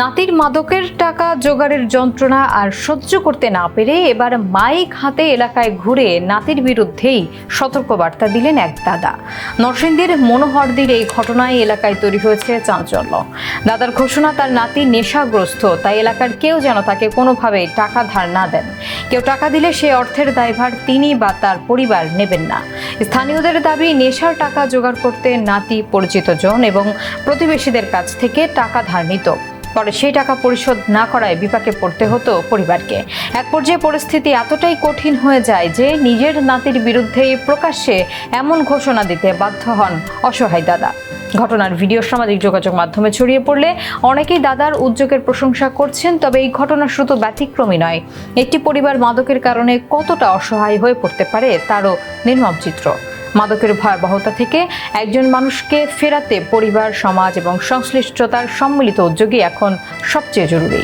নাতির মাদকের টাকা জোগাড়ের যন্ত্রণা আর সহ্য করতে না পেরে এবার মাইক হাতে এলাকায় ঘুরে নাতির বিরুদ্ধেই সতর্কবার্তা দিলেন এক দাদা। নরসিংদীর মনোহরদীর এই ঘটনায় এলাকায় তৈরি হয়েছে চাঞ্চল্য। দাদার ঘোষণা, তার নাতি নেশাগ্রস্ত, তাই এলাকার কেউ যেন তাকে কোনোভাবেই টাকা ধার না দেন। কেউ টাকা দিলে সে অর্থের দায়ভার তিনি বা তার পরিবার নেবেন না। স্থানীয়দের দাবি, নেশার টাকা জোগাড় করতে নাতি পরিচিতজন এবং প্রতিবেশীদের কাছ থেকে টাকা ধার নিত। পরে সেই টাকা পরিশোধ না করায় বিপাকে পড়তে হতো পরিবারকে। এক পর্যায়ে পরিস্থিতি এতটাই কঠিন হয়ে যায় যে নিজের নাতির বিরুদ্ধে প্রকাশ্যে এমন ঘোষণা দিতে বাধ্য হন অসহায় দাদা। ঘটনার ভিডিও সামাজিক যোগাযোগ মাধ্যমে ছড়িয়ে পড়লে অনেকেই দাদার উদ্যোগের প্রশংসা করছেন। তবে এই ঘটনা শুধু ব্যতিক্রমী নয়, একটি পরিবার মাদকের কারণে কতটা অসহায় হয়ে পড়তে পারে তারও নির্মম চিত্র। মাদকের ভয়াবহতা থেকে একজন মানুষকে ফেরাতে পরিবার, সমাজ এবং সংশ্লিষ্টতার সম্মিলিত উদ্যোগই এখন সবচেয়ে জরুরি।